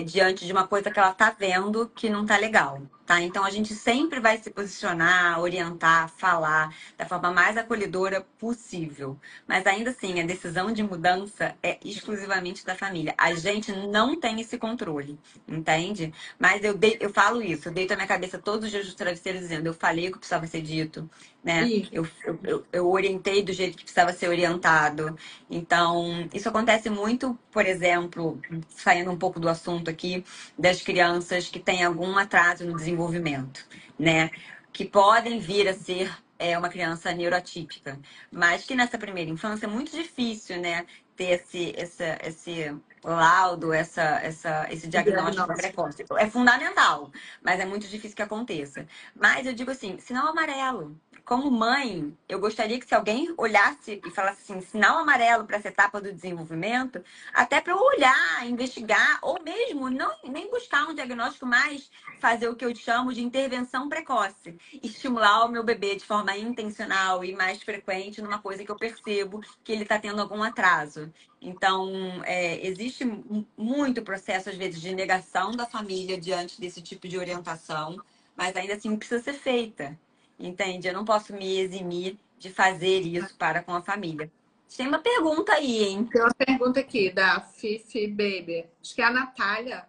diante de uma coisa que ela tá vendo que não tá legal, tá? Então a gente sempre vai se posicionar, orientar, falar da forma mais acolhedora possível. Mas ainda assim, a decisão de mudança é exclusivamente da família. A gente não tem esse controle, entende? Mas eu falo isso, eu deito a minha cabeça todos os dias do travesseiro dizendo, eu falei o que precisava ser dito, né? E Eu orientei do jeito que precisava ser orientado. Então, isso acontece muito, por exemplo, saindo um pouco do assunto aqui, das crianças que têm algum atraso no desenvolvimento, né? Que podem vir a ser uma criança neurotípica, mas que nessa primeira infância é muito difícil, né? Ter esse laudo, esse o diagnóstico diagnóstico. precoce. É fundamental, mas é muito difícil que aconteça. Mas eu digo assim, sinal amarelo. Como mãe, eu gostaria que se alguém olhasse e falasse assim, sinal amarelo para essa etapa do desenvolvimento, até para eu olhar, investigar, ou mesmo não nem buscar um diagnóstico, mas fazer o que eu chamo de intervenção precoce. Estimular o meu bebê de forma intencional e mais frequente numa coisa que eu percebo que ele está tendo algum atraso. Então, existe muito processo, às vezes, de negação da família diante desse tipo de orientação, mas ainda assim precisa ser feita. Entende? Eu não posso me eximir de fazer isso para com a família. Tem uma pergunta aí, hein? Tem uma pergunta aqui da Fifi Baby. Acho que é a Natália,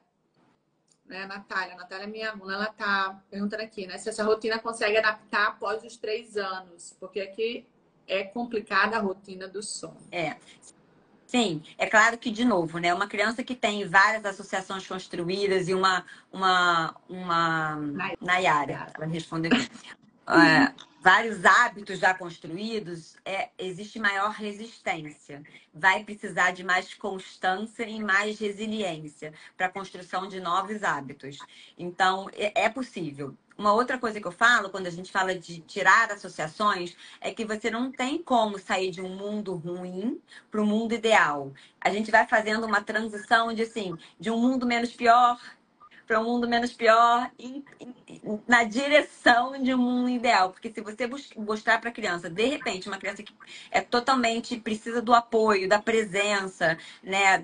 né? A Natália é minha aluna, ela tá perguntando aqui, né? Se essa rotina consegue adaptar após os 3 anos, porque aqui é complicada a rotina do sono. É. Sim, é claro que, de novo, né? Uma criança que tem várias associações construídas e uma Nayara, Nayara. ela respondeu aqui. Vários hábitos já construídos, existe maior resistência. Vai precisar de mais constância e mais resiliência para a construção de novos hábitos. Então, é possível. Uma outra coisa que eu falo, quando a gente fala de tirar associações, é que você não tem como sair de um mundo ruim para o mundo ideal. A gente vai fazendo uma transição de, assim, de um mundo menos pior para um mundo menos pior na direção de um mundo ideal. Porque se você mostrar para a criança, de repente, uma criança que é totalmente precisa do apoio, da presença, né,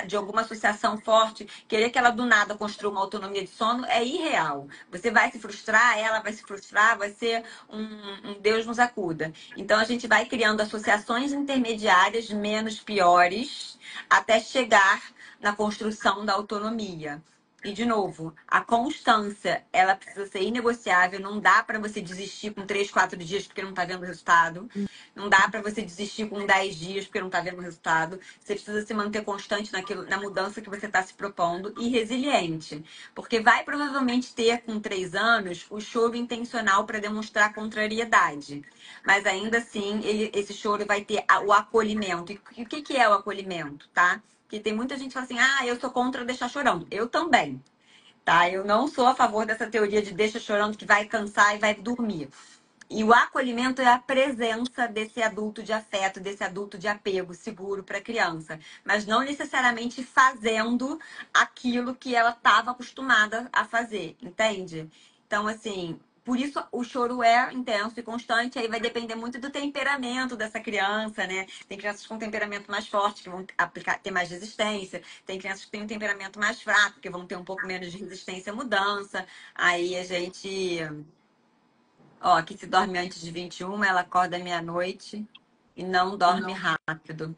de alguma associação forte, querer que ela do nada construa uma autonomia de sono é irreal. Você vai se frustrar, ela vai se frustrar, vai ser um Deus nos acuda. Então a gente vai criando associações intermediárias menos piores até chegar na construção da autonomia. E, de novo, a constância, ela precisa ser inegociável. Não dá para você desistir com 3, 4 dias porque não está vendo resultado. Não dá para você desistir com 10 dias porque não está vendo resultado. Você precisa se manter constante na mudança que você está se propondo e resiliente. Porque vai provavelmente ter, com 3 anos, o choro intencional para demonstrar contrariedade. Mas ainda assim, esse choro vai ter o acolhimento. E o que é o acolhimento, tá? Que tem muita gente que fala assim, eu sou contra deixar chorando. Eu também, tá? Eu não sou a favor dessa teoria de deixa chorando que vai cansar e vai dormir. E o acolhimento é a presença desse adulto de afeto, desse adulto de apego seguro para a criança, mas não necessariamente fazendo aquilo que ela estava acostumada a fazer, entende? Então, assim, por isso o choro é intenso e constante, aí vai depender muito do temperamento dessa criança, né? Tem crianças com temperamento mais forte que vão ter mais resistência, tem crianças que têm um temperamento mais fraco, que vão ter um pouco menos de resistência à mudança. Aí a gente Ó, que se dorme antes de 21, ela acorda meia-noite e não E dorme não. rápido.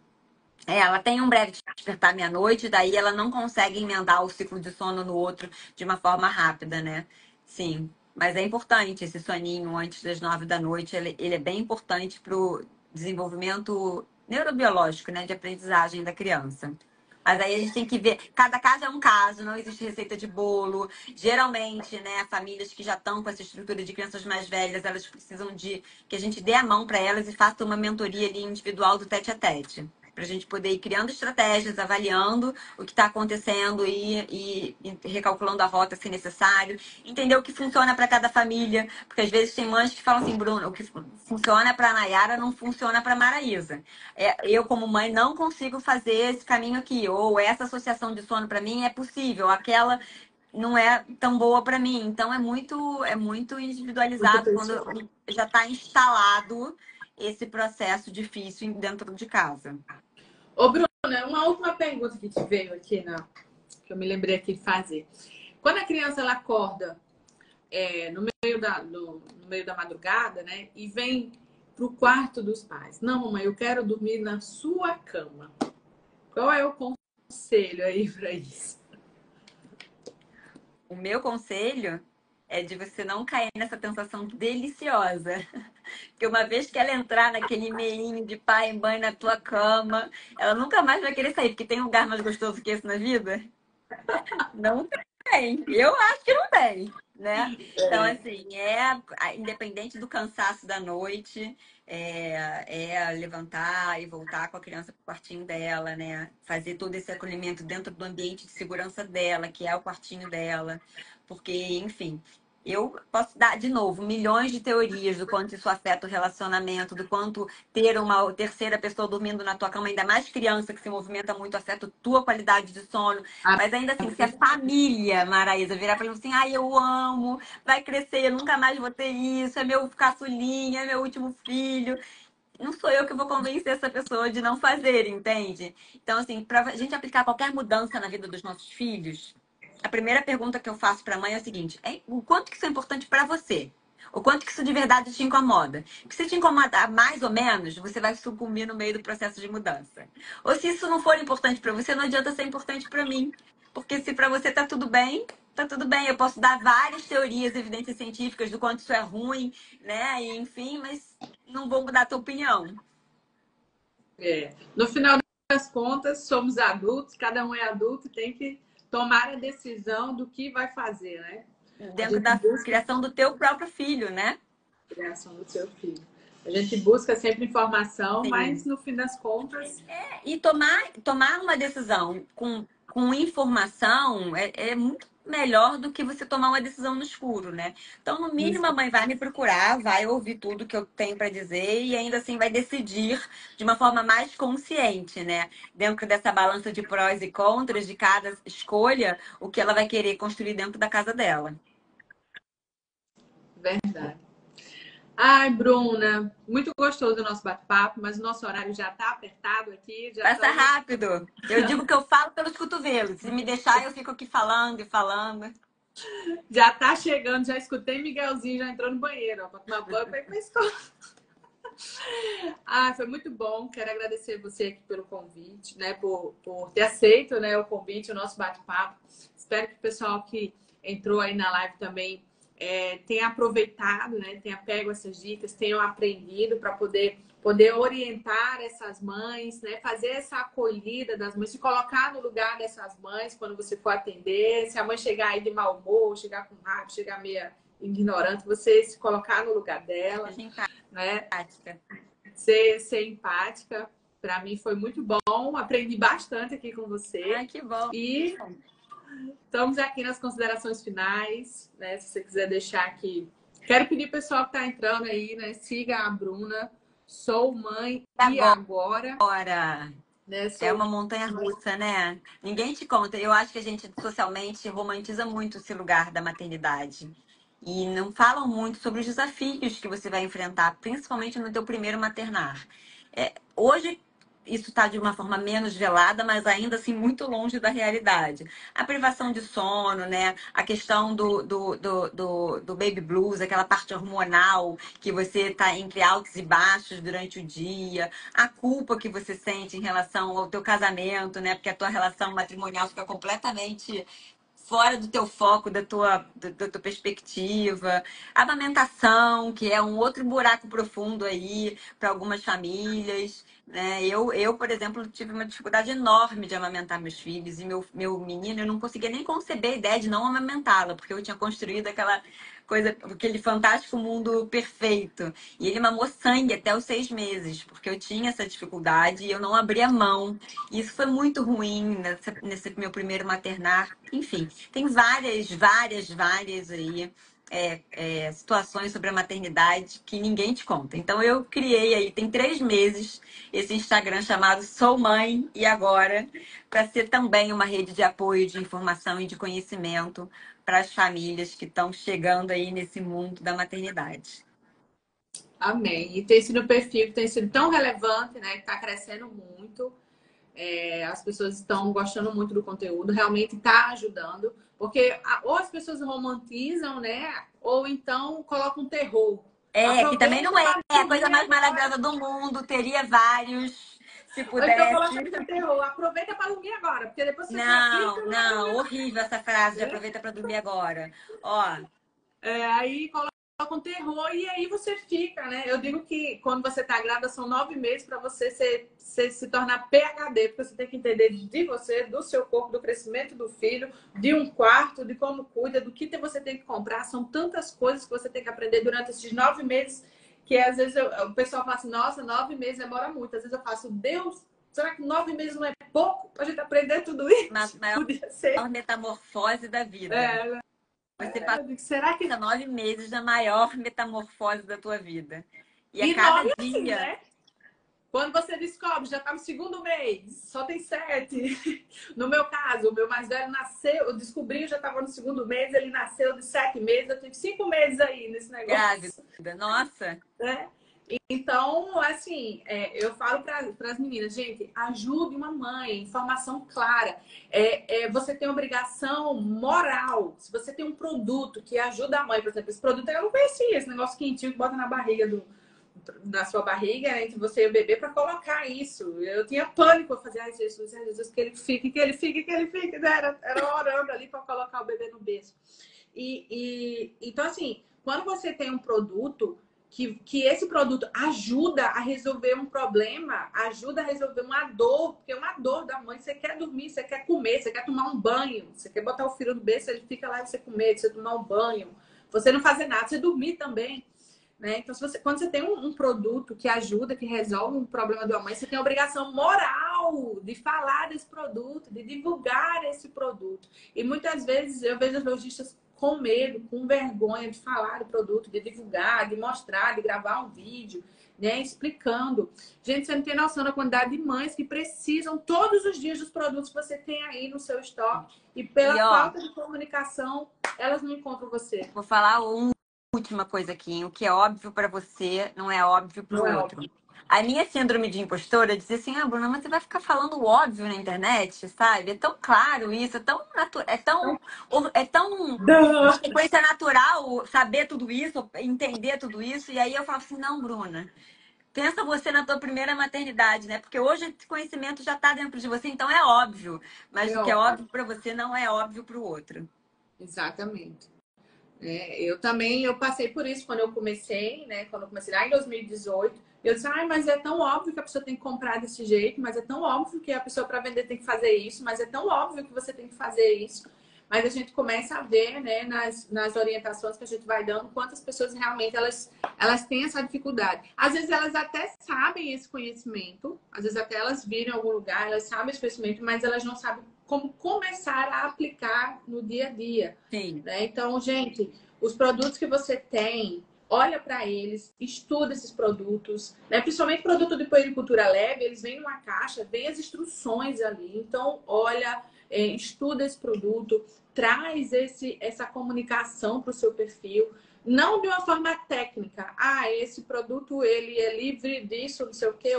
Ela tem um breve despertar meia-noite, daí ela não consegue emendar o ciclo de sono no outro de uma forma rápida, né? Sim, mas é importante esse soninho antes das 9 da noite, ele é bem importante para o desenvolvimento neurobiológico, né, de aprendizagem da criança. Mas aí a gente tem que ver, cada caso é um caso, não existe receita de bolo. Geralmente, né, famílias que já estão com essa estrutura de crianças mais velhas, elas precisam de que a gente dê a mão para elas e faça uma mentoria ali individual do tete a tete. Para a gente poder ir criando estratégias, avaliando o que está acontecendo e recalculando a rota se necessário. Entender o que funciona para cada família. Porque às vezes tem mães que falam assim, Bruno, o que funciona para a Nayara não funciona para a Maraísa. Eu, como mãe, não consigo fazer esse caminho aqui. Ou essa associação de sono para mim é possível, aquela não é tão boa para mim. Então é muito Muito individualizado quando pessoal. já está instalado esse processo difícil dentro de casa. Ô, Bruna, uma última pergunta que te veio aqui que eu me lembrei aqui de fazer. Quando a criança ela acorda no meio da madrugada, né? E vem pro quarto dos pais. Não, mamãe, eu quero dormir na sua cama. Qual é o conselho aí para isso? O meu conselho é de você não cair nessa tentação deliciosa. Porque uma vez que ela entrar naquele meinho de pai e mãe na tua cama, ela nunca mais vai querer sair, porque tem lugar mais gostoso que esse na vida? Não tem. Eu acho que não tem, né? Então, assim, independente do cansaço da noite, é levantar e voltar com a criança pro quartinho dela, né? Fazer todo esse acolhimento dentro do ambiente de segurança dela, que é o quartinho dela. Porque, enfim, eu posso dar, de novo, milhões de teorias do quanto isso afeta o relacionamento, do quanto ter uma terceira pessoa dormindo na tua cama, ainda mais criança que se movimenta muito, afeta a tua qualidade de sono. Mas ainda assim, se a família, Maraísa, virar pra mim assim, ai, eu amo, vai crescer, eu nunca mais vou ter isso, é meu caçulinha, é meu último filho. Não sou eu que vou convencer essa pessoa de não fazer, entende? Então, assim, pra gente aplicar qualquer mudança na vida dos nossos filhos, a primeira pergunta que eu faço pra mãe é o seguinte: o quanto que isso é importante pra você? O quanto que isso de verdade te incomoda? Porque se te incomodar mais ou menos, você vai sucumbir no meio do processo de mudança. Ou se isso não for importante pra você, não adianta ser importante pra mim. Porque se pra você tá tudo bem. Eu posso dar várias teorias, evidências científicas do quanto isso é ruim, né? E, enfim, mas não vou mudar a tua opinião. No final das contas, somos adultos, cada um é adulto e tem que tomar a decisão do que vai fazer, né? A Dentro gente da busca criação do teu próprio filho, né? a criação do seu filho. A gente busca sempre informação, mas Sim. no fim das contas, E tomar uma decisão com informação é muito melhor do que você tomar uma decisão no escuro, né? Então, no mínimo, a mãe vai me procurar, vai ouvir tudo que eu tenho para dizer e ainda assim vai decidir de uma forma mais consciente, né? Dentro dessa balança de prós e contras de cada escolha, o que ela vai querer construir dentro da casa dela. verdade. Ai, Bruna, muito gostoso o nosso bate-papo, mas o nosso horário já está apertado aqui, já Passa estamos. rápido. Eu digo que eu falo pelos cotovelos. Se me deixar, eu fico aqui falando e falando. Já tá chegando, já escutei Miguelzinho, já entrou no banheiro, ó, para tomar banho para ir para escola. Ah, foi muito bom. Quero agradecer você aqui pelo convite, né? Por ter aceito, né, o convite, o nosso bate-papo. Espero que o pessoal que entrou aí na live também tenha aproveitado, né? Tenha pego essas dicas, tenham aprendido para poder orientar essas mães, né? Fazer essa acolhida das mães, se colocar no lugar dessas mães quando você for atender. Se a mãe chegar aí de mau humor, chegar com raiva, chegar meio ignorante, você se colocar no lugar dela, Seja né? empática. Ser empática. Para mim foi muito bom. Aprendi bastante aqui com Ai, você. que bom. E estamos aqui nas considerações finais, né? Se você quiser deixar aqui. Quero pedir pro pessoal que está entrando aí, né? Siga a Bruna. Sou mãe e agora, Agora, né? é Sou uma montanha russa, né? Ninguém te conta. Eu acho que a gente socialmente romantiza muito esse lugar da maternidade. E não falam muito sobre os desafios que você vai enfrentar, principalmente no teu primeiro maternar. Hoje isso está de uma forma menos velada, mas ainda assim muito longe da realidade. A privação de sono, né? A questão do baby blues, aquela parte hormonal que você está entre altos e baixos durante o dia, a culpa que você sente em relação ao teu casamento, né? Porque a tua relação matrimonial fica completamente fora do teu foco, da tua perspectiva. A amamentação, que é um outro buraco profundo aí para algumas famílias. Né? Por exemplo, tive uma dificuldade enorme de amamentar meus filhos. E meu menino, eu não conseguia nem conceber a ideia de não amamentá-lo, porque eu tinha construído aquela coisa, aquele fantástico mundo perfeito. E ele mamou sangue até os 6 meses, porque eu tinha essa dificuldade e eu não abria mão. E isso foi muito ruim nesse meu primeiro maternar. Enfim, tem várias aí. Situações sobre a maternidade que ninguém te conta. Então eu criei aí, tem 3 meses, esse Instagram chamado Sou Mãe e Agora, para ser também uma rede de apoio, de informação e de conhecimento para as famílias que estão chegando aí nesse mundo da maternidade. amém. E tem sido um perfil que tem sido tão relevante, né? Que está crescendo muito. As pessoas estão gostando muito do conteúdo, realmente está ajudando, porque ou as pessoas romantizam, né? Ou então colocam terror. Que também não Aproveita é para a coisa dormir mais agora. maravilhosa do mundo, teria vários, se Ou então pudesse. coloca esse terror. Aproveita para dormir agora, porque depois você se Não, aplica, não vai não, dormir horrível essa frase de mais. aproveita para dormir agora. Ó, Aí colocam terror e aí você fica, né? Eu digo que quando você tá grávida são 9 meses para você se tornar PhD, porque você tem que entender de você, do seu corpo, do crescimento do filho, de um quarto, de como cuida, do que você tem que comprar. São tantas coisas que você tem que aprender durante esses 9 meses que às vezes o pessoal fala assim, nossa, 9 meses demora muito. Às vezes eu faço, Deus, será que 9 meses não é pouco pra gente aprender tudo isso? maior Podia ser. metamorfose da vida. É, Você eu digo, será que. passa 9 meses na maior metamorfose da tua vida. E a E cada 9 assim, dia. né? Quando você descobre, já está no segundo mês, só tem 7. No meu caso, o meu mais velho nasceu, eu descobri, eu já estava no segundo mês, ele nasceu de 7 meses, eu tive 5 meses aí nesse Grávida. negócio. Nossa, Né? Então, assim, eu falo para as meninas, gente, ajude uma mãe, informação clara. Você tem obrigação moral. Se você tem um produto que ajuda a mãe, por exemplo, esse produto eu não conhecia, esse negócio quentinho que bota na barriga na sua barriga, né, entre você e o bebê, para colocar isso. Eu tinha pânico, eu fazia, ai Jesus, que ele fique, que ele fique, que ele fique, né? Era orando ali para colocar o bebê no berço. Então, assim, quando você tem um produto que esse produto ajuda a resolver um problema, ajuda a resolver uma dor, porque é uma dor da mãe. Você quer dormir, você quer comer, você quer tomar um banho, você quer botar o filho no berço, ele fica lá e você comer, você tomar um banho, você não fazer nada, você dormir também. Né? Então, quando você tem um produto que ajuda, que resolve um problema de uma mãe, você tem a obrigação moral de falar desse produto, de divulgar esse produto. E muitas vezes eu vejo as lojistas com medo, com vergonha de falar do produto, de divulgar, de mostrar, de gravar um vídeo, né, explicando. Gente, você não tem noção da quantidade de mães que precisam todos os dias dos produtos que você tem aí no seu estoque. E e pela ó, falta de comunicação, elas não encontram você. vou falar uma última coisa aqui. O que é óbvio para você não é óbvio para o Não é outro. óbvio. A minha síndrome de impostora dizia assim: ah, Bruna, mas você vai ficar falando óbvio na internet, sabe? É tão claro isso, é tão consequência natural saber tudo isso, entender tudo isso. E aí eu falo assim: não, Bruna. Pensa você na tua primeira maternidade, né? Porque hoje esse conhecimento já está dentro de você, então é óbvio. Mas É o que é óbvio. óbvio para você não é óbvio para o outro. Exatamente. Eu também, eu passei por isso quando eu comecei, né? Quando eu comecei lá em 2018, eu disse, ai, mas é tão óbvio que a pessoa tem que comprar desse jeito, mas é tão óbvio que a pessoa para vender tem que fazer isso, mas é tão óbvio que você tem que fazer isso. Mas a gente começa a ver, né, nas orientações que a gente vai dando, quantas pessoas realmente elas têm essa dificuldade. Às vezes elas até sabem esse conhecimento, às vezes até elas viram em algum lugar, elas sabem esse conhecimento, mas elas não sabem como começar a aplicar no dia a dia. Sim. Né? Então, gente, os produtos que você tem, olha para eles, estuda esses produtos, né? Principalmente produto de puericultura leve, eles vêm numa caixa, vem as instruções ali. Então, olha, estuda esse produto, traz essa comunicação para o seu perfil, não de uma forma técnica. Ah, esse produto ele é livre disso, não sei o quê.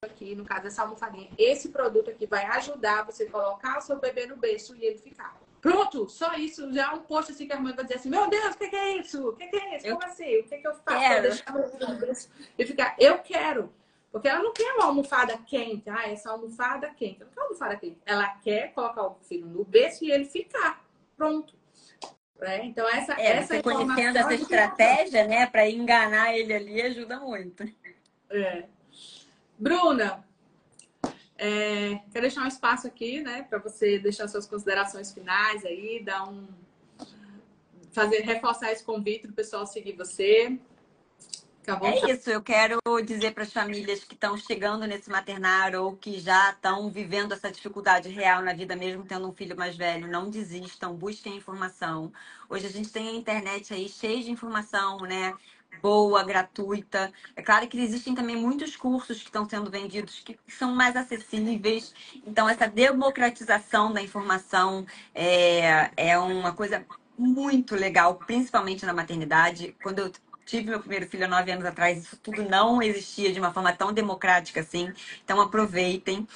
Aqui, no caso, essa almofadinha, esse produto aqui vai ajudar você a colocar o seu bebê no berço e ele ficar. Pronto, só isso. Já é um post assim que a mãe vai dizer assim: Meu Deus, o que é isso? O que é isso? Eu Como assim? O que eu faço para quero. deixar meu bebê no berço e ficar? Eu quero. Porque ela não quer uma almofada quente. Ah, essa almofada quente. Ela não quer almofada quente. Ela quer colocar o filho no berço e ele ficar. Pronto. Então, essa Você conhecendo informação essa é muito importante. estratégia, né, para enganar ele ali, ajuda muito. É. Bruna, quero deixar um espaço aqui, né, para você deixar suas considerações finais aí, reforçar esse convite do pessoal seguir você. Fica à É vontade. isso, eu quero dizer para as famílias que estão chegando nesse maternário ou que já estão vivendo essa dificuldade real na vida, mesmo tendo um filho mais velho, não desistam, busquem informação. Hoje a gente tem a internet aí cheia de informação, né? Boa, gratuita. É claro que existem também muitos cursos que estão sendo vendidos que são mais acessíveis. Então, essa democratização da informação é uma coisa muito legal, principalmente na maternidade. Quando eu tive meu primeiro filho há 9 anos atrás, isso tudo não existia de uma forma tão democrática assim. Então aproveitem.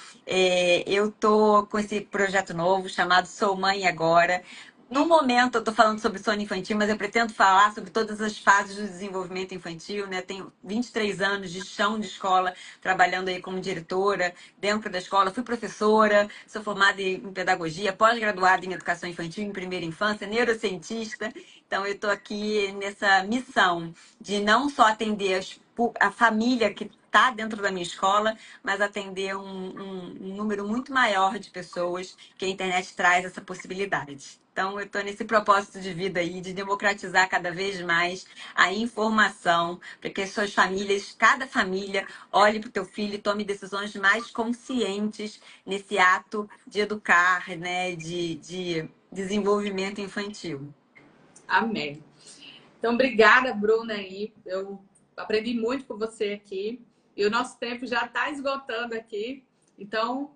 Eu tô com esse projeto novo chamado Sou Mãe Agora. No momento, eu estou falando sobre sono infantil, mas eu pretendo falar sobre todas as fases do desenvolvimento infantil, né? Tenho 23 anos de chão de escola, trabalhando aí como diretora dentro da escola. Fui professora, sou formada em pedagogia, pós-graduada em educação infantil em primeira infância, neurocientista. Então, eu estou aqui nessa missão de não só atender a família que está dentro da minha escola, mas atender um número muito maior de pessoas que a internet traz essa possibilidade. Então, eu estou nesse propósito de vida aí, de democratizar cada vez mais a informação, para que as suas famílias, cada família, olhe para o teu filho e tome decisões mais conscientes nesse ato de educar, né, de desenvolvimento infantil. Amém. Então, obrigada, Bruna, aí. Eu aprendi muito com você aqui. E o nosso tempo já está esgotando aqui. Então,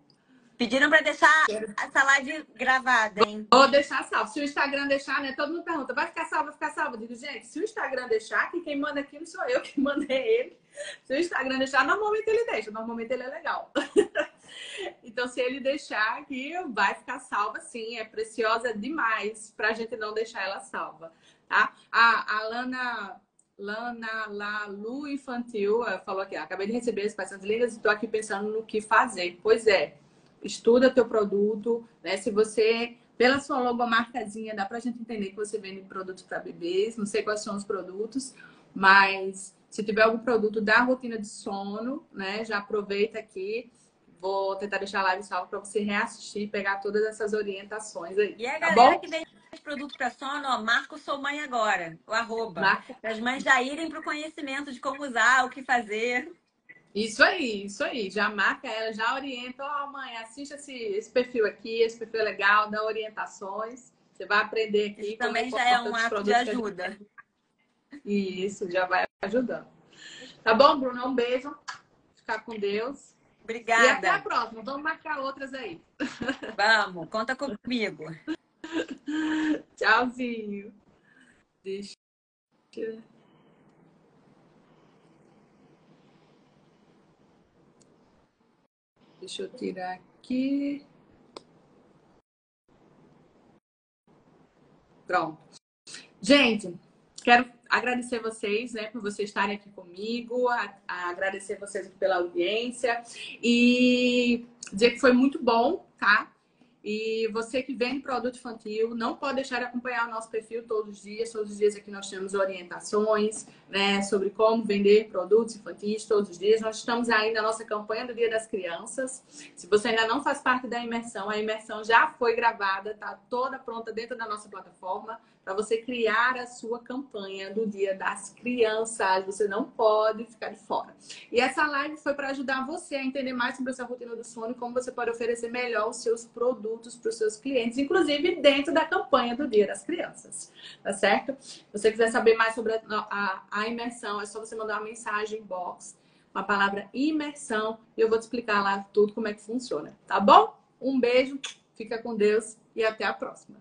Pediram para deixar essa live gravada, hein? vou deixar salvo. Se o Instagram deixar, né? Todo mundo pergunta, vai ficar salvo, vai ficar salvo? Eu digo, gente, se o Instagram deixar, que quem manda aqui não sou eu, que mandei ele. Se o Instagram deixar, normalmente ele deixa. Normalmente ele é legal. Então, se ele deixar aqui, vai ficar salva sim. É preciosa demais pra gente não deixar ela salva, tá? A Lana Lalu Infantil falou aqui, acabei de receber as pacientes lindas e estou aqui pensando no que fazer. Pois é, estuda teu produto, né? Se você, pela sua logomarcazinha, dá pra gente entender que você vende produtos para bebês. Não sei quais são os produtos, mas se tiver algum produto da rotina de sono, né? Já aproveita aqui. Vou tentar deixar a live salva para você reassistir e pegar todas essas orientações aí. E a Tá galera bom? que vende produto para sono, ó, marca o Sou Mãe Agora, o arroba. Marca. Para as mães já irem para o conhecimento de como usar, o que fazer. Isso aí, isso aí. Já marca ela, já orienta. Ó, mãe, assiste esse perfil aqui, esse perfil é legal, dá orientações. Você vai aprender aqui Isso como é também já é importante um os ato de produtos que a gente ajuda. tem. E isso já vai ajudando. Tá bom, Bruno? Um beijo. Ficar com Deus. E até a Obrigada. próxima. Vamos marcar outras aí. Vamos, conta comigo. Tchauzinho. Deixa, deixa eu tirar aqui. Pronto. Gente, quero agradecer vocês, né, por vocês estarem aqui comigo, agradecer vocês pela audiência e dizer que foi muito bom, tá? E você que vende produto infantil, não pode deixar de acompanhar o nosso perfil todos os dias. Todos os dias aqui nós temos orientações, né, sobre como vender produtos infantis todos os dias. Nós estamos aí na nossa campanha do Dia das Crianças. Se você ainda não faz parte da imersão, a imersão já foi gravada, tá toda pronta dentro da nossa plataforma para você criar a sua campanha do Dia das Crianças. Você não pode ficar de fora. E essa live foi para ajudar você a entender mais sobre essa rotina do sono e como você pode oferecer melhor os seus produtos para os seus clientes, inclusive dentro da campanha do Dia das Crianças. Tá certo? Se você quiser saber mais sobre a imersão, é só você mandar uma mensagem inbox com a palavra imersão e eu vou te explicar lá tudo como é que funciona. Tá bom? Um beijo, fica com Deus e até a próxima.